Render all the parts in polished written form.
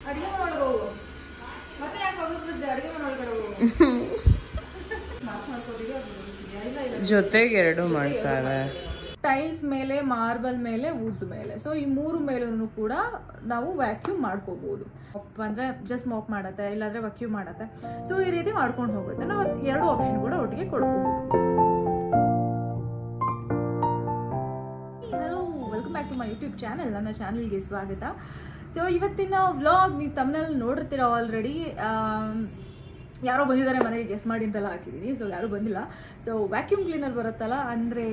ಅಡಿಗೆ ಮನೆ ಹೋಗು ಮತ್ತೆ ಯಾಕೆ ಹೋಗಿಸ್ಬಿಡ್ದೆ ಅಡಿಗೆ ಮನೆ ಒಳಗಡೆ ಹೋಗು ಜೊತೆಗೆ ಎರಡು ಮಾಡ್ತಾರೆ. ಟೈಲ್ಸ್ ಮೇಲೆ, ಮಾರ್ಬಲ್ ಮೇಲೆ, ವುಡ್ ಮೇಲೆ, ಸೊ ಈ ಮೂರು ಮೇಲೂ ಕೂಡ ನಾವು ವ್ಯಾಕ್ಯೂಮ್ ಮಾಡ್ಕೋಬಹುದು. ಅಂದ್ರೆ ಜಸ್ಟ್ ಮಾಪ್ ಮಾಡತ್ತೆ, ಇಲ್ಲಾಂದ್ರೆ ವ್ಯಾಕ್ಯೂಮ್ ಮಾಡತ್ತೆ. ಸೊ ಈ ರೀತಿ ಮಾಡ್ಕೊಂಡು ಹೋಗುತ್ತೆ. ನಾವು ಎರಡು ಆಪ್ಷನ್ ಕೂಡ ಒಟ್ಟಿಗೆ ಕೊಡಬಹುದು. Hello, welcome back to my YouTube channel. ನನ್ನ ಚಾನೆಲ್ಗೆ ಸ್ವಾಗತ. ಸೊ ಇವತ್ತಿನ ವ್ಲಾಗ್ ನೀವು ತಮ್ಮನಲ್ಲಿ ನೋಡಿರ್ತೀರ ಆಲ್ರೆಡಿ. ಯಾರೋ ಬಂದಿದ್ದಾರೆ ಮನೆಗೆ, ಗೆಸ್ ಮಾಡಿ ಅಂತೆಲ್ಲ ಹಾಕಿದ್ದೀನಿ. ಸೊ ಯಾರೂ ಬಂದಿಲ್ಲ. ಸೊ ವ್ಯಾಕ್ಯೂಮ್ ಕ್ಲೀನರ್ ಬರುತ್ತಲ್ಲ, ಅಂದರೆ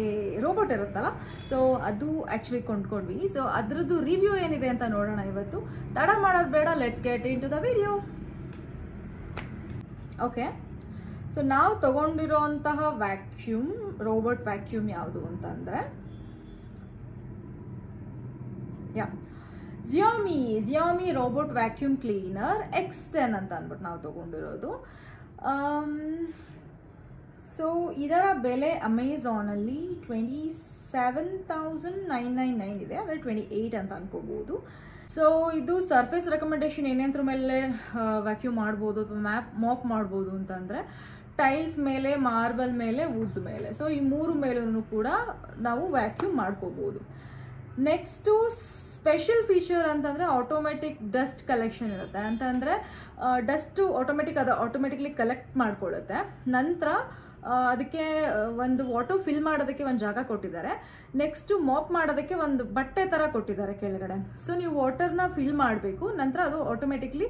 ರೋಬೋಟ್ ಇರುತ್ತಲ್ಲ, ಸೊ ಅದು ಆ್ಯಕ್ಚುಲಿ ಕೊಂಡ್ಕೊಂಡ್ವಿ. ಸೊ ಅದರದ್ದು ರಿವ್ಯೂ ಏನಿದೆ ಅಂತ ನೋಡೋಣ ಇವತ್ತು. ತಡ ಮಾಡೋದು ಬೇಡ, let's get into the video. Okay, so ನಾವು ತಗೊಂಡಿರೋಂತಹ ವ್ಯಾಕ್ಯೂಮ್, ರೋಬೋಟ್ ವ್ಯಾಕ್ಯೂಮ್ ಯಾವುದು ಅಂತಂದರೆ Xiaomi robot vacuum cleaner X10 ಅಂತ ಅಂದ್ಬಿಟ್ಟು ನಾವು ತಗೊಂಡಿರೋದು. ಸೊ ಇದರ ಬೆಲೆ ಅಮೆಝಾನಲ್ಲಿ 27,999 ಇದೆ, ಅಂದರೆ 28 ಅಂತ ಅನ್ಕೋಬಹುದು. ಸೊ ಇದು ಸರ್ಫೇಸ್ ರೆಕಮೆಂಡೇಶನ್ ಏನೇಂದ್ರ ಮೇಲೆ ವ್ಯಾಕ್ಯೂಮ್ ಮಾಡ್ಬೋದು ಅಥವಾ ಮಾಪ್ ಮಾಡ್ಬೋದು ಅಂತಂದರೆ ಟೈಲ್ಸ್ ಮೇಲೆ, ಮಾರ್ಬಲ್ ಮೇಲೆ, ವುಡ್ ಮೇಲೆ, ಸೊ ಈ ಮೂರು ಮೇಲೂ ಕೂಡ ನಾವು ವ್ಯಾಕ್ಯೂಮ್ ಮಾಡ್ಕೋಬಹುದು. ನೆಕ್ಸ್ಟು ಸ್ಪೆಷಲ್ ಫೀಚರ್ ಅಂತಂದರೆ ಆಟೋಮೆಟಿಕ್ ಡಸ್ಟ್ ಕಲೆಕ್ಷನ್ ಇರುತ್ತೆ. ಅಂತಂದರೆ ಡಸ್ಟು ಆಟೋಮೆಟಿಕ್ಲಿ ಕಲೆಕ್ಟ್ ಮಾಡ್ಕೊಳ್ಳುತ್ತೆ. ನಂತರ ಅದಕ್ಕೆ ಒಂದು ವಾಟರ್ ಫಿಲ್ ಮಾಡೋದಕ್ಕೆ ಒಂದು ಜಾಗ ಕೊಟ್ಟಿದ್ದಾರೆ. ನೆಕ್ಸ್ಟು ಮಾಪ್ ಮಾಡೋದಕ್ಕೆ ಒಂದು ಬಟ್ಟೆ ಥರ ಕೊಟ್ಟಿದ್ದಾರೆ ಕೆಳಗಡೆ. ಸೊ ನೀವು ವಾಟರ್ನ ಫಿಲ್ ಮಾಡಬೇಕು, ನಂತರ ಅದು ಆಟೋಮೆಟಿಕ್ಲಿ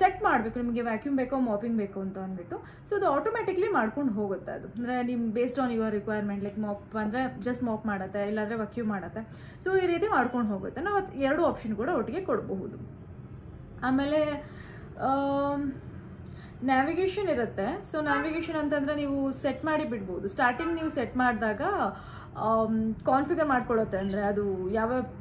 ಸೆಟ್ ಮಾಡಬೇಕು, ನಿಮಗೆ ವ್ಯಾಕ್ಯೂಮ್ ಬೇಕೋ ಮಾಪಿಂಗ್ ಬೇಕು ಅಂತ ಅಂದ್ಬಿಟ್ಟು. ಸೊ ಅದು ಆಟೋಮೆಟಿಕ್ಲಿ ಮಾಡ್ಕೊಂಡು ಹೋಗುತ್ತೆ. ಅದು ಅಂದರೆ ನಿಮ್ಮ based on your requirement, like mop ಅಂದರೆ ಜಸ್ಟ್ ಮಾಪ್ ಮಾಡುತ್ತೆ, ಇಲ್ಲಾಂದರೆ ವ್ಯಾಕ್ಯೂಮ್ ಮಾಡುತ್ತೆ. ಸೊ ಈ ರೀತಿ ಮಾಡ್ಕೊಂಡು ಹೋಗುತ್ತೆ. ನಾವು ಎರಡು ಆಪ್ಷನ್ ಕೂಡ ಒಟ್ಟಿಗೆ ಕೊಡಬಹುದು. ಆಮೇಲೆ ನ್ಯಾವಿಗೇಷನ್ ಇರುತ್ತೆ. ಸೊ ನ್ಯಾವಿಗೇಷನ್ ಅಂತಂದರೆ ನೀವು ಸೆಟ್ ಮಾಡಿ ಬಿಡ್ಬೋದು. ಸ್ಟಾರ್ಟಿಂಗ್ ನೀವು ಸೆಟ್ ಮಾಡಿದಾಗ ಕಾನ್ಫಿಗರ್ ಮಾಡ್ಕೊಳ್ಳುತ್ತೆ, ಅಂದರೆ ಅದು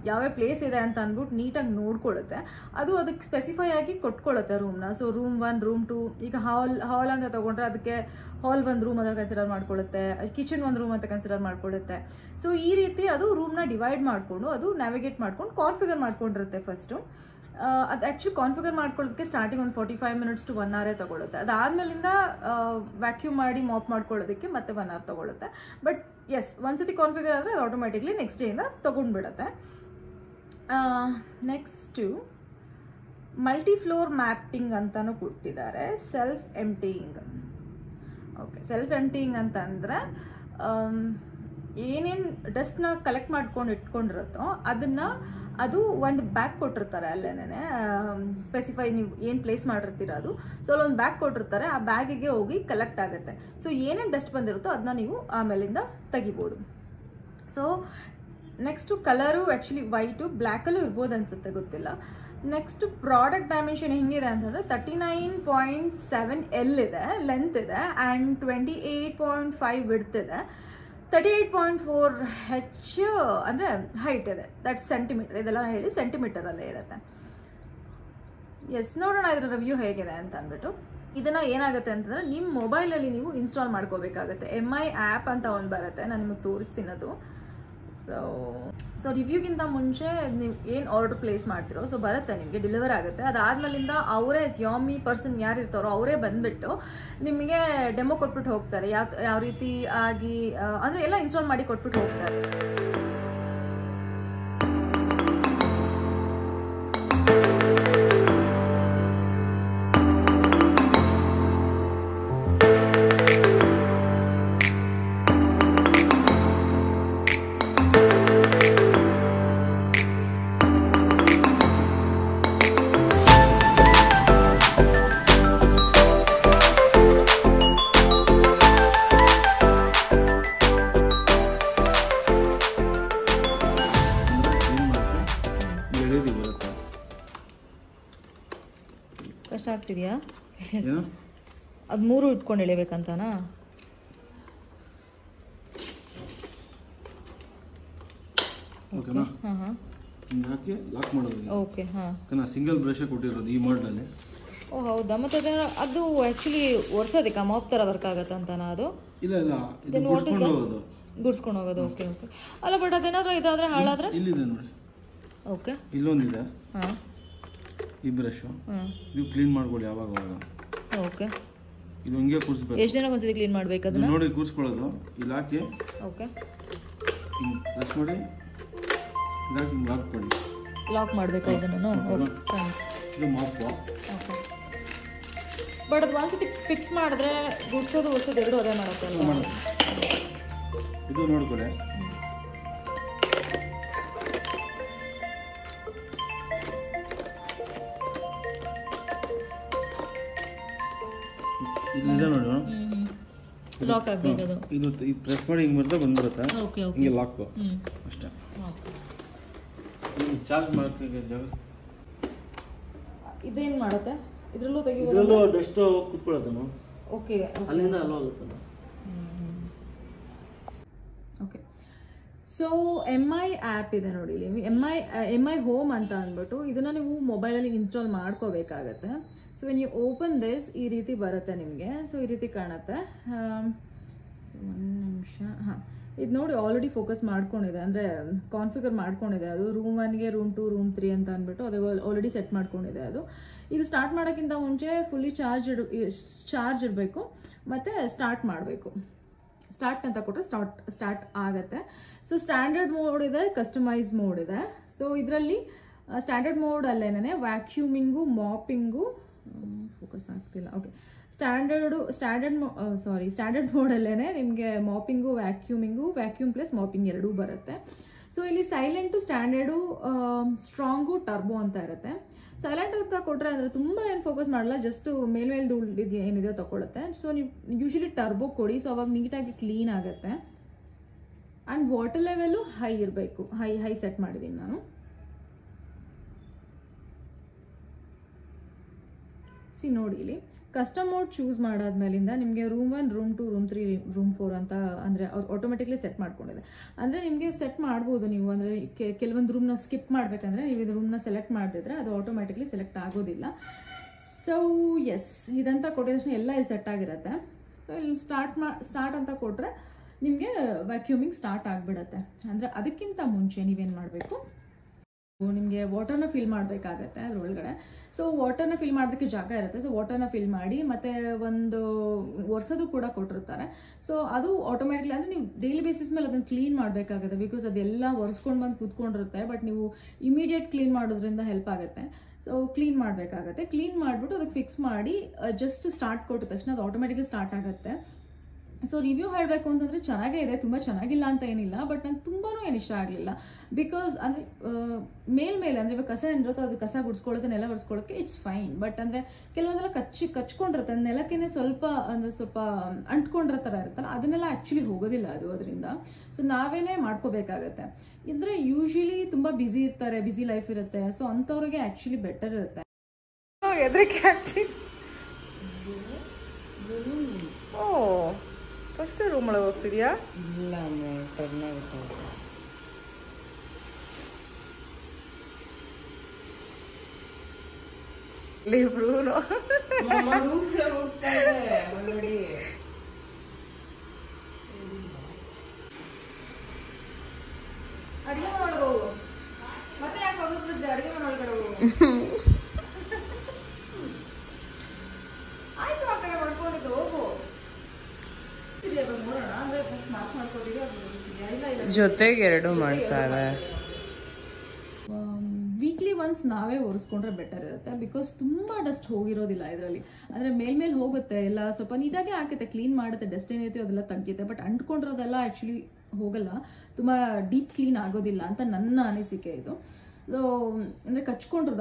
ಯಾವ ಪ್ಲೇಸ್ ಇದೆ ಅಂತ ಅಂದ್ಬಿಟ್ಟು ನೀಟಾಗಿ ನೋಡ್ಕೊಳ್ಳುತ್ತೆ. ಅದು ಅದಕ್ಕೆ ಸ್ಪೆಸಿಫೈ ಆಗಿ ಕೊಟ್ಕೊಳ್ಳುತ್ತೆ ರೂಮ್ನ. ಸೊ ರೂಮ್ 1, ರೂಮ್ 2, ಈಗ ಹಾಲ್ ಅಂತ ತೊಗೊಂಡ್ರೆ ಅದಕ್ಕೆ ಹಾಲ್ 1 ರೂಮ್ ಅಂತ ಕನ್ಸಿಡರ್ ಮಾಡ್ಕೊಳ್ಳುತ್ತೆ, ಕಿಚನ್ 1 ರೂಮ್ ಅಂತ ಕನ್ಸಿಡರ್ ಮಾಡ್ಕೊಳ್ಳುತ್ತೆ. ಸೊ ಈ ರೀತಿ ಅದು ರೂಮ್ನ ಡಿವೈಡ್ ಮಾಡಿಕೊಂಡು ಅದು ನ್ಯಾವಿಗೇಟ್ ಮಾಡ್ಕೊಂಡು ಕಾನ್ಫಿಗರ್ ಮಾಡ್ಕೊಂಡಿರುತ್ತೆ ಫಸ್ಟು. ಅದು ಆ್ಯಕ್ಚುಲಿ ಕಾನ್ಫಿಗರ್ ಮಾಡ್ಕೊಳ್ಳೋದಕ್ಕೆ ಸ್ಟಾರ್ಟಿಂಗ್ ಒಂದು 45 ಮಿನಿಟ್ಸ್ ಟು 1 ಅವರೇ ತೊಗೊಳುತ್ತೆ. ಅದಾದಮೇಲಿಂದ ವ್ಯಾಕ್ಯೂಮ್ ಮಾಡಿ ಮಾಪ್ ಮಾಡ್ಕೊಳ್ಳೋದಕ್ಕೆ ಮತ್ತೆ 1 ಅವರ್ ತೊಗೊಳುತ್ತೆ. ಬಟ್ ಎಸ್, ಒಂದ್ಸತಿ ಕಾನ್ಫಿಗರ್ ಆದರೆ ಅದು ಆಟೋಮೆಟಿಕ್ಲಿ ನೆಕ್ಸ್ಟ್ ಡೇಯಿಂದ ತೊಗೊಂಡ್ಬಿಡುತ್ತೆ. ನೆಕ್ಸ್ಟು ಮಲ್ಟಿ ಫ್ಲೋರ್ ಮ್ಯಾಪಿಂಗ್ ಅಂತಲೂ ಕೊಟ್ಟಿದ್ದಾರೆ. Self emptying. Okay, self emptying ಅಂತಂದರೆ ಏನೇನು ಡಸ್ಟ್ನ ಕಲೆಕ್ಟ್ ಮಾಡ್ಕೊಂಡು ಇಟ್ಕೊಂಡಿರುತ್ತೋ ಅದು ಒಂದು ಬ್ಯಾಗ್ ಕೊಟ್ಟಿರ್ತಾರೆ. ಅಲ್ಲೇನೆ ಸ್ಪೆಸಿಫೈ ನೀವು ಏನು ಪ್ಲೇಸ್ ಮಾಡಿರ್ತೀರ ಅದು. ಸೊ ಅಲ್ಲೊಂದು ಬ್ಯಾಗ್ ಕೊಟ್ಟಿರ್ತಾರೆ, ಆ ಬ್ಯಾಗಿಗೆ ಹೋಗಿ ಕಲೆಕ್ಟ್ ಆಗುತ್ತೆ. ಸೊ ಏನೇನು ಡಸ್ಟ್ ಬಂದಿರುತ್ತೋ ಅದನ್ನ ನೀವು ಆಮೇಲಿಂದ ತೆಗಿಬೋದು. So next colour actually white, ಬ್ಲ್ಯಾಕಲ್ಲೂ ಇರ್ಬೋದು ಅನ್ಸುತ್ತೆ, ಗೊತ್ತಿಲ್ಲ. ನೆಕ್ಸ್ಟು ಪ್ರಾಡಕ್ಟ್ ಡೈಮೆನ್ಷನ್ ಹೆಂಗಿದೆ ಅಂತಂದರೆ 39.7 L ಇದೆ, ಲೆಂತ್ ಇದೆ, ಆ್ಯಂಡ್ 28.5 ವಿಡ್ತ್ ಇದೆ, 38.4 H ಅಂದರೆ ಹೈಟ್ ಇದೆ. ದಟ್ ಸೆಂಟಿಮೀಟರ್, ಇದೆಲ್ಲ ಹೇಳಿ ಸೆಂಟಿಮೀಟರಲ್ಲೇ ಇರುತ್ತೆ. ಎಸ್, ನೋಡೋಣ ಇದರ ರಿವ್ಯೂ ಹೇಗಿದೆ ಅಂತ ಅಂದ್ಬಿಟ್ಟು. ಇದನ್ನು ಏನಾಗುತ್ತೆ ಅಂತಂದರೆ ನಿಮ್ಮ ಮೊಬೈಲಲ್ಲಿ ನೀವು ಇನ್ಸ್ಟಾಲ್ ಮಾಡ್ಕೋಬೇಕಾಗುತ್ತೆ. MI ಆ್ಯಪ್ ಅಂತ ಒಂದು ಬರುತ್ತೆ, ನಾನು ನಿಮಗೆ ತೋರಿಸ್ತೀನಿ ಅದು. ಸೊ ರಿವ್ಯೂಗಿಂತ ಮುಂಚೆ ನೀವು ಏನು ಆರ್ಡರ್ ಪ್ಲೇಸ್ ಮಾಡ್ತಿರೋ ಸೊ ಬರುತ್ತೆ, ನಿಮಗೆ ಡೆಲಿವರ್ ಆಗುತ್ತೆ. ಅದಾದ್ಮೇಲಿಂದ ಅವರೇ ಜಿಯೋಮಿ ಪರ್ಸನ್ ಯಾರು ಇರ್ತಾರೋ ಅವರೇ ಬಂದುಬಿಟ್ಟು ನಿಮಗೆ ಡೆಮೋ ಕೊಟ್ಬಿಟ್ಟು ಹೋಗ್ತಾರೆ. ಯಾವ ರೀತಿ ಆಗಿ ಅಂದರೆ ಎಲ್ಲ ಇನ್ಸ್ಟಾಲ್ ಮಾಡಿ ಕೊಟ್ಬಿಟ್ಟು ಹೋಗ್ತಾರೆ. ಕಷ್ಟ ಆಗ್ತಿದೆಯಾ? ಅದು 3 ಇಟ್ಕೊಂಡು ಎಳಿಬೇಕಂತನಾ? ಓಕೆನಾ? ಹಾಕಿ ಲಾಕ್ ಮಾಡೋದು. ಓಕೆ, ಹಾಂ. ಸಿಂಗಲ್ ಬ್ರಷ್ ಕೊಟ್ಟಿರೋದು ಈ ಮಾಡಲಲ್ಲಿ. ಓ ಹೌದಾ? ಮತ್ತೆ ಅದು ಆ್ಯಕ್ಚುಲಿ ಒರೆಸೋದಕ್ಕೆ ಮಾಪ್ ಥರ ವರ್ಕ್ ಆಗುತ್ತೆ ಅಂತನಾ ಅದು? ಇಲ್ಲ, ಗುಡ್ಸ್ಕೊಂಡು ಹೋಗೋದು. ಓಕೆ. ಅಲ್ಲ, ಬಟ್ ಅದೇನಾದ್ರೂ ಇದಾದರೆ ಹಾಳಾದರೆ? ಇಲ್ಲಿದೆ ನೋಡಿ. ಓಕೆ, ಇಲ್ಲೊಂದಿದೆ. ಹಾಂ, ಈ ಬ್ರಷು ಇದು ಕ್ಲೀನ್ ಮಾಡ್ಕೊಳ್ಳಿ ಯಾವಾಗ ಅವಾಗ. ಓಕೆ. ಇದು ಹಂಗೆ ಕೂರಿಸ್ಬೇಕು. ಎಷ್ಟು ದಿನ ಒಂದ್ಸತಿ ಕ್ಲೀನ್ ಮಾಡ್ಬೇಕು ಅದನ್ನ? ನೋಡಿ ಕೂರಿಸ್ಕೊಳ್ಳೋದು. ಇಲ್ಲಿ ಹಾಕಿ ಓಕೆ ಹಿಂಗೆ ಪ್ರೆಸ್ ಮಾಡಿ ಇದಾಕಿ ಹಿಂಗೆ ಹಾಕ್ಕೊಳ್ಳಿ. ಲಾಕ್ ಮಾಡಬೇಕಾ ಇದನ್ನು? Okay fine. ಇದು ಮಾಪು. ಓಕೆ. ಬಟ್ ಅದು ಒಂದ್ಸತಿ ಫಿಕ್ಸ್ ಮಾಡಿದ್ರೆ ಗುಡ್ಸೋದು ಉಡ್ಸೋದು ಎರಡು ಅದೇ ಮಾಡುತ್ತೆ ಅಲ್ವಾ? ಇದು ನೋಡ್ಕೊಳ್ಳಿ. ಇಲ್ಲಿದೆ ನೋಡಿ. ಲಾಕ್ ಆಗಬೇಕು ಅದು. ಇದು ಪ್ರೆಸ್ ಮಾಡಿ ಹಿಂಗೆ ಬರ್ತಾ ಬಂದ್ಬಿಡುತ್ತೆ. Okay okay. ಹಿಂಗೆ ಲಾಕ್ ಅಷ್ಟೇ. ಚಾರ್ಜ್ ಮಾಡೋಕ್ಕೆ ಜಾಗ ಇದೇನು ಮಾಡುತ್ತೆ? ಇದರಲ್ಲೂ ತೆಗಿಬೋದು? ಇದರಲ್ಲೂ ಡಸ್ಟ್ ಕೂತ್ಕೊಳ್ಳೋದು. ಓಕೆ. ಅಲ್ಲಿಂದ ಅಲ್ಲೋ ಆಗುತ್ತಲ್ಲ. ಓಕೆ. ಸೊ MI ಆ್ಯಪ್ ಇದೆ ನೋಡಿ ಇಲ್ಲಿ. MI ಹೋಮ್ ಅಂತ ಅಂದ್ಬಿಟ್ಟು ಇದನ್ನು ನೀವು ಮೊಬೈಲಲ್ಲಿ ಇನ್ಸ್ಟಾಲ್ ಮಾಡ್ಕೋಬೇಕಾಗತ್ತೆ. So when you open this ಈ ರೀತಿ ಬರುತ್ತೆ ನಿಮಗೆ. ಸೊ ಈ ರೀತಿ ಕಾಣುತ್ತೆ. ಒಂದು ನಿಮಿಷ. ಹಾಂ, ಇದು ನೋಡಿ ಆಲ್ರೆಡಿ ಫೋಕಸ್ ಮಾಡ್ಕೊಂಡಿದೆ, ಅಂದರೆ ಕಾನ್ಫಿಗರ್ ಮಾಡ್ಕೊಂಡಿದೆ ಅದು. ರೂಮ್ 1ಗೆ ರೂಮ್ 2 ರೂಮ್ 3 ಅಂತ ಅಂದ್ಬಿಟ್ಟು ಅದು ಆಲ್ರೆಡಿ ಸೆಟ್ ಮಾಡ್ಕೊಂಡಿದೆ ಅದು. ಇದು ಸ್ಟಾರ್ಟ್ ಮಾಡೋಕ್ಕಿಂತ ಮುಂಚೆ ಫುಲ್ಲಿ ಚಾರ್ಜ್ ಇಡಬೇಕು ಮತ್ತು ಸ್ಟಾರ್ಟ್ ಮಾಡಬೇಕು. ಸ್ಟಾರ್ಟ್ ಅಂತ ಕೊಟ್ಟರೆ ಸ್ಟಾರ್ಟ್ ಆಗುತ್ತೆ. ಸೊ ಸ್ಟ್ಯಾಂಡರ್ಡ್ ಮೋಡ್ ಇದೆ, ಕಸ್ಟಮೈಸ್ ಮೋಡ್ ಇದೆ. ಸೊ ಇದರಲ್ಲಿ ಸ್ಟ್ಯಾಂಡರ್ಡ್ ಮೋಡ್ ಅಲ್ಲೇನೆ ವ್ಯಾಕ್ಯೂಮಿಂಗು, ಮಾಪಿಂಗು, ಫೋಕಸ್ ಆಗ್ತಿಲ್ಲ. ಓಕೆ. ಸ್ಟ್ಯಾಂಡರ್ಡ್ ಮೋಡಲ್ಲೇ ನಿಮಗೆ ಮಾಪಿಂಗು, ವ್ಯಾಕ್ಯೂಮ್ ಪ್ಲಸ್ ಮಾಪಿಂಗ್ ಎರಡೂ ಬರುತ್ತೆ. ಸೊ ಇಲ್ಲಿ ಸೈಲೆಂಟು, ಸ್ಟ್ಯಾಂಡರ್ಡು, ಸ್ಟ್ರಾಂಗು, ಟರ್ಬೋ ಅಂತ ಇರುತ್ತೆ. ಸೈಲೆಂಟ್ ಅಂತ ಕೊಟ್ಟರೆ ಅಂದರೆ ತುಂಬ ಏನು ಫೋಕಸ್ ಮಾಡಲ್ಲ, ಜಸ್ಟ್ ಮೇಲ್ಮೇಲ್ದು ಏನಿದೆಯೋ ತಗೊಳುತ್ತೆ. ಸೊ ನೀವು ಯೂಶಲಿ ಟರ್ಬೋ ಕೊಡಿ, ಸೊ ಅವಾಗ ನೀಟಾಗಿ ಕ್ಲೀನ್ ಆಗುತ್ತೆ. ಆ್ಯಂಡ್ ವಾಟರ್ ಲೆವೆಲ್ಲು ಹೈ ಇರಬೇಕು. ಹೈ ಸೆಟ್ ಮಾಡಿದ್ದೀನಿ ನಾನು. ನೋಡಿ ಇಲ್ಲಿ ಕಸ್ಟಮ್ ಮೋಡ್ ಚೂಸ್ ಮಾಡಾದ್ಮೇಲಿಂದ ನಿಮಗೆ ರೂಮ್ 1, ರೂಮ್ 2, ರೂಮ್ 3, ರೂಮ್ 4 ಅಂತ ಅಂದರೆ ಆಟೋಮೆಟಿಕ್ಲಿ ಸೆಟ್ ಮಾಡ್ಕೊಂಡಿದೆ. ಅಂದರೆ ನಿಮಗೆ ಸೆಟ್ ಮಾಡ್ಬೋದು ನೀವು. ಅಂದರೆ ಕೆಲವೊಂದು ರೂಮ್ನ ಸ್ಕಿಪ್ ಮಾಡಬೇಕಂದ್ರೆ ನೀವು ಇದು ರೂಮ್ನ ಸೆಲೆಕ್ಟ್ ಮಾಡಿದ್ರೆ ಅದು ಆಟೋಮೆಟಿಕ್ಲಿ ಸೆಲೆಕ್ಟ್ ಆಗೋದಿಲ್ಲ. ಸೊ ಎಸ್, ಇದಂತ ಕೊಟ್ಟಿದ ತಕ್ಷಣ ಎಲ್ಲ ಇಲ್ಲಿ ಸೆಟ್ ಆಗಿರುತ್ತೆ. ಸೊ ಇಲ್ಲಿ ಸ್ಟಾರ್ಟ್ ಅಂತ ಕೊಟ್ಟರೆ ನಿಮಗೆ ವ್ಯಾಕ್ಯೂಮಿಂಗ್ ಸ್ಟಾರ್ಟ್ ಆಗಿಬಿಡತ್ತೆ. ಅಂದರೆ ಅದಕ್ಕಿಂತ ಮುಂಚೆ ನೀವೇನು ಮಾಡಬೇಕು, ನಿಮಗೆ ವಾಟರ್ನ ಫಿಲ್ ಮಾಡಬೇಕಾಗತ್ತೆ ಅದರೊಳಗಡೆ. ಸೊ ವಾಟರ್ನ ಫಿಲ್ ಮಾಡೋದಕ್ಕೆ ಜಾಗ ಇರುತ್ತೆ. ಸೊ ವಾಟರ್ನ ಫಿಲ್ ಮಾಡಿ ಮತ್ತು ಒಂದು ಒರೆಸೋದು ಕೂಡ ಕೊಟ್ಟಿರ್ತಾರೆ. ಸೊ ಅದು ಆಟೋಮೆಟಿಕ್ಲಿ ಅಂದರೆ ನೀವು ಡೈಲಿ ಬೇಸಿಸ್ ಮೇಲೆ ಅದನ್ನು ಕ್ಲೀನ್ ಮಾಡಬೇಕಾಗುತ್ತೆ. ಬಿಕಾಸ್ ಅದೆಲ್ಲ ಒರೆಸ್ಕೊಂಡು ಬಂದು ಕೂತ್ಕೊಂಡಿರುತ್ತೆ. ಬಟ್ ನೀವು ಇಮಿಡಿಯೇಟ್ ಕ್ಲೀನ್ ಮಾಡೋದ್ರಿಂದ ಹೆಲ್ಪ್ ಆಗುತ್ತೆ. ಸೊ ಕ್ಲೀನ್ ಮಾಡಬೇಕಾಗತ್ತೆ. ಕ್ಲೀನ್ ಮಾಡಿಬಿಟ್ಟು ಅದಕ್ಕೆ ಫಿಕ್ಸ್ ಮಾಡಿ ಜಸ್ಟ್ ಸ್ಟಾರ್ಟ್ ಕೊಟ್ಟ ತಕ್ಷಣ ಅದು ಆಟೋಮೆಟಿಕ್ಲಿ ಸ್ಟಾರ್ಟ್ ಆಗುತ್ತೆ. ಸೊ ರಿವ್ಯೂ ಹೇಳಬೇಕು ಅಂತಂದರೆ ಚೆನ್ನಾಗೇ ಇದೆ, ತುಂಬ ಚೆನ್ನಾಗಿಲ್ಲ ಅಂತ ಏನಿಲ್ಲ. ಬಟ್ ನಂಗೆ ತುಂಬಾ ಏನು ಇಷ್ಟ ಆಗಲಿಲ್ಲ. ಬಿಕಾಸ್ ಅಂದರೆ ಮೇಲ್ಮೇಲೆ ಅಂದರೆ ಇವಾಗ ಕಸ ಏನಿರುತ್ತೋ ಅದು ಕಸ ಗುಡಿಸ್ಕೊಳ್ಳೋದು, ನೆಲ ಒರೆಸ್ಕೊಳ್ಳೋಕ್ಕೆ ಇಟ್ಸ್ ಫೈನ್. ಬಟ್ ಅಂದರೆ ಕೆಲವೊಂದೆಲ್ಲ ಕಚ್ಕೊಂಡಿರುತ್ತೆ ನೆಲಕ್ಕೇ, ಸ್ವಲ್ಪ ಅಂಟ್ಕೊಂಡಿರೋ ಥರ ಇರುತ್ತಲ್ಲ, ಅದನ್ನೆಲ್ಲ ಆ್ಯಕ್ಚುಲಿ ಹೋಗೋದಿಲ್ಲ ಅದು ಅದರಿಂದ. ಸೊ ನಾವೇನೇ ಮಾಡ್ಕೋಬೇಕಾಗತ್ತೆ. ಅಂದರೆ ಯೂಶಲಿ ತುಂಬ ಬ್ಯುಸಿ ಇರ್ತಾರೆ, ಬ್ಯುಸಿ ಲೈಫ್ ಇರುತ್ತೆ. ಸೊ ಅಂಥವ್ರಿಗೆ ಆ್ಯಕ್ಚುಲಿ ಬೆಟರ್ ಇರುತ್ತೆ. ಎದ್ರಿಕೆ ಆಗ್ತಿ. ಓ, ಫಸ್ಟ್ ರೂಮ್ ಒಳಗೆ ಹೋಗ್ತಿದ್ಯಾ? ಇಲ್ಲ, ಇಬ್ರು ಅಡುಗೆ ಒಳಗೆ ಹೋಗು. ಮತ್ತೆ ಯಾಕೆ ಹೋಗಿಸ್ಬಿಡ್ದೆ? ಅಡುಗೆ ಒಳಗಡೆ ಹೋಗು. ಆಯ್ತು, ಆ ಕಡೆ ಮಾಡ್ಕೊಂಡಿದ್ದು ಹೋಗು. ನೋಡೋಣ. ಅಂದ್ರೆ ಫಸ್ಟ್ ಮಾಡ್ಕೋತೀವಿ, ಜೊತೆಗೆ ಎರಡು ಮಾಡ್ತಾರೆ. ವೀಕ್ಲಿ ಒನ್ಸ್ ನಾವೇ ಒರೆಸ್ಕೊಂಡ್ರೆ ಬೆಟರ್ ಇರುತ್ತೆ. ಬಿಕಾಸ್ ತುಂಬ ಡಸ್ಟ್ ಹೋಗಿರೋದಿಲ್ಲ ಇದರಲ್ಲಿ. ಅಂದರೆ ಮೇಲ್ಮೇಲೆ ಹೋಗುತ್ತೆ ಎಲ್ಲ, ಸ್ವಲ್ಪ ನೀಟಾಗಿ ಹಾಕುತ್ತೆ, ಕ್ಲೀನ್ ಮಾಡುತ್ತೆ, ಡಸ್ಟ್ ಏನೈತೆ ಅದೆಲ್ಲ ತೆಗಿಯುತ್ತೆ. ಬಟ್ ಅಂಟ್ಕೊಂಡಿರೋದೆಲ್ಲ ಆ್ಯಕ್ಚುಲಿ ಹೋಗಲ್ಲ, ತುಂಬ ಡೀಪ್ ಕ್ಲೀನ್ ಆಗೋದಿಲ್ಲ ಅಂತ ನನ್ನ ಅನಿಸಿಕೆ ಇದು. ಸೊ ಅಂದರೆ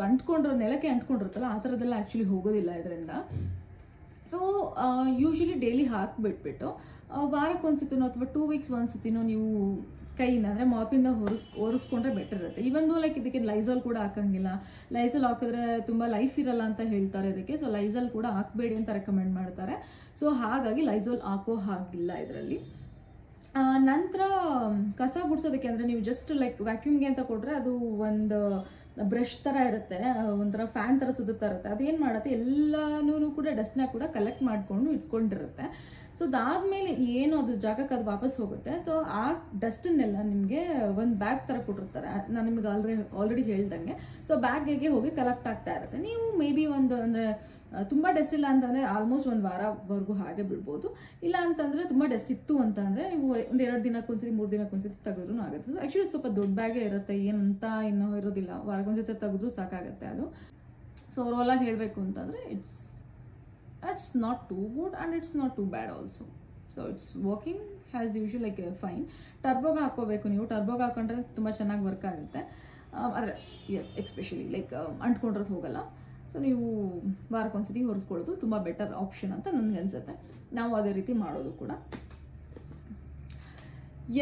ಅಂಟ್ಕೊಂಡಿರೋ ನೆಲಕ್ಕೆ ಅಂಟ್ಕೊಂಡಿರುತ್ತಲ್ಲ, ಆ ಥರದ್ದೆಲ್ಲ ಆ್ಯಕ್ಚುಲಿ ಹೋಗೋದಿಲ್ಲ ಇದರಿಂದ. ಸೊ ಯೂಶಲಿ ಡೈಲಿ ಹಾಕಿಬಿಟ್ಬಿಟ್ಟು ವಾರಕ್ಕೊಂದ್ಸತಿನೋ ಅಥವಾ 2 ವೀಕ್ಸ್ ಒಂದ್ಸತಿನೋ ನೀವು ಕೈಯಿಂದ ಅಂದರೆ ಮಾಪಿಂದ ಒರೆಸ್ಕೊಂಡ್ರೆ ಬೆಟರ್ ಇರುತ್ತೆ. ಇವೊಂದು ಲೈಕ್ ಇದಕ್ಕೆ ಲೈಸಾಲ್ ಕೂಡ ಹಾಕಂಗಿಲ್ಲ. ಲೈಸಾಲ್ ಹಾಕಿದ್ರೆ ತುಂಬ ಲೈಫ್ ಇರಲ್ಲ ಅಂತ ಹೇಳ್ತಾರೆ ಇದಕ್ಕೆ. ಸೊ ಲೈಸಾಲ್ ಕೂಡ ಹಾಕಬೇಡಿ ಅಂತ ರೆಕಮೆಂಡ್ ಮಾಡ್ತಾರೆ. ಸೊ ಹಾಗಾಗಿ ಲೈಸಾಲ್ ಹಾಕೋ ಹಾಗಿಲ್ಲ ಇದರಲ್ಲಿ. ನಂತರ ಕಸ ಗುಡಿಸೋದಕ್ಕೆ ಅಂದರೆ ನೀವು ಜಸ್ಟ್ ಲೈಕ್ ವ್ಯಾಕ್ಯೂಮ್ಗೆ ಅಂತ ಕೊಟ್ಟರೆ ಅದು ಒಂದು ಬ್ರಷ್ ಥರ ಇರುತ್ತೆ, ಒಂಥರ ಫ್ಯಾನ್ ಥರ ಸುತ್ತಾ ಇರುತ್ತೆ. ಅದೇನು ಮಾಡುತ್ತೆ, ಎಲ್ಲನೂ ಕೂಡ ಡಸ್ಟ್ನ ಕೂಡ ಕಲೆಕ್ಟ್ ಮಾಡಿಕೊಂಡು ಇಟ್ಕೊಂಡಿರುತ್ತೆ. ಸೊ ಅದಾದಮೇಲೆ ಏನು ಅದು ಜಾಗಕ್ಕೆ ಅದು ವಾಪಸ್ ಹೋಗುತ್ತೆ. ಸೊ ಆ ಡಸ್ಟನ್ನೆಲ್ಲ ನಿಮಗೆ ಒಂದು ಬ್ಯಾಗ್ ಥರ ಕೊಟ್ಟಿರ್ತಾರೆ, ನಾನು ನಿಮಗೆ ಆಲ್ರೆಡಿ ಹೇಳ್ದಂಗೆ. ಸೊ ಬ್ಯಾಗಿಗೆ ಹೋಗಿ ಕಲೆಕ್ಟ್ ಆಗ್ತಾ ಇರುತ್ತೆ. ನೀವು ಮೇ ಬಿ ಒಂದು ಅಂದರೆ ತುಂಬ ಡಸ್ಟ್ ಇಲ್ಲ ಅಂತಂದರೆ ಆಲ್ಮೋಸ್ಟ್ ಒಂದು ವಾರವರೆಗೂ ಹಾಗೆ ಬಿಡ್ಬೋದು. ಇಲ್ಲ ಅಂತಂದರೆ ತುಂಬ ಡಸ್ಟ್ ಇತ್ತು ಅಂತಂದರೆ ನೀವು ಒಂದು 2 ದಿನಕ್ಕೊಂದ್ಸತಿ 3 ದಿನಕ್ಕೊಂದ್ಸತಿ ತೆಗೆದ್ರೂ ಆಗುತ್ತೆ. ಸೊ ಆ್ಯಕ್ಚುಲಿ ಸ್ವಲ್ಪ ದೊಡ್ಡ ಬ್ಯಾಗೇ ಇರುತ್ತೆ, ಏನಂತ ಇನ್ನೂ ಇರೋದಿಲ್ಲ, ವಾರಕ್ಕೊಂದ್ಸತಿ ತೆಗೆದ್ರೂ ಸಾಕಾಗುತ್ತೆ ಅದು. ಸೊ ಓವರಾಲಾಗಿ ಹೇಳಬೇಕು ಅಂತಂದರೆ it's not too good and it's not too bad also. So it's working as usual, like fine. ಟರ್ಬೋಗೆ ಹಾಕೋಬೇಕು ನೀವು, ಟರ್ಬೋಗೆ ಹಾಕೊಂಡ್ರೆ ತುಂಬ ಚೆನ್ನಾಗಿ ವರ್ಕ್ ಆಗುತ್ತೆ. ಆದರೆ ಎಸ್ ಎಕ್ಸ್ಪೆಷಲಿ ಲೈಕ್ ಅಂಟ್ಕೊಂಡ್ರದ್ದು ಹೋಗಲ್ಲ. ಸೊ ನೀವು ವಾರಕ್ಕೊಂದ್ಸತಿ ಹೊರಿಸ್ಕೊಳ್ಳೋದು ತುಂಬ ಬೆಟರ್ ಆಪ್ಷನ್ ಅಂತ ನನಗೆ ಅನಿಸುತ್ತೆ. ನಾವು ಅದೇ ರೀತಿ ಮಾಡೋದು ಕೂಡ.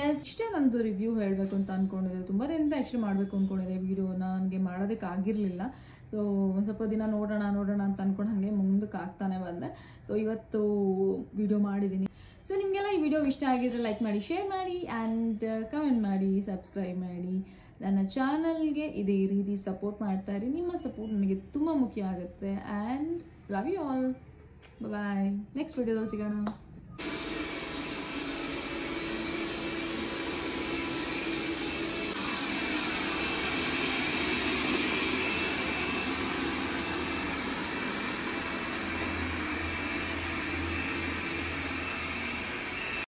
ಎಸ್, ಇಷ್ಟೇ ನಮ್ಮದು ರಿವ್ಯೂ ಹೇಳಬೇಕು ಅಂತ ಅಂದ್ಕೊಂಡಿದ್ದೆ. ತುಂಬ ದಿನದಿಂದ ಆ್ಯಕ್ಚುಲಿ ಮಾಡಬೇಕು ಅಂದ್ಕೊಂಡಿದ್ದೆ ವೀಡಿಯೋನ, ನನಗೆ ಮಾಡೋದಕ್ಕೆ ಆಗಿರಲಿಲ್ಲ. ಸೊ ಒಂದು ಸ್ವಲ್ಪ ದಿನ ನೋಡೋಣ ಅಂತ ಅಂದ್ಕೊಂಡು ಹಾಗೆ ಮುಂದಕ್ಕೆ ಆಗ್ತಾನೆ ಬಂದೆ. ಸೊ ಇವತ್ತು ವಿಡಿಯೋ ಮಾಡಿದ್ದೀನಿ. ಸೊ ನಿಮಗೆಲ್ಲ ಈ ವಿಡಿಯೋ ಇಷ್ಟ ಆಗಿದ್ರೆ ಲೈಕ್ ಮಾಡಿ, ಶೇರ್ ಮಾಡಿ ಆ್ಯಂಡ್ ಕಮೆಂಟ್ ಮಾಡಿ, ಸಬ್ಸ್ಕ್ರೈಬ್ ಮಾಡಿ. ನನ್ನ ಚಾನಲ್ಗೆ ಇದೇ ರೀತಿ ಸಪೋರ್ಟ್ ಮಾಡ್ತಾ ಇರಿ. ನಿಮ್ಮ ಸಪೋರ್ಟ್ ನನಗೆ ತುಂಬ ಮುಖ್ಯ ಆಗುತ್ತೆ. And love you all. Bye. Next ವಿಡಿಯೋದಲ್ಲಿ ಸಿಗೋಣ.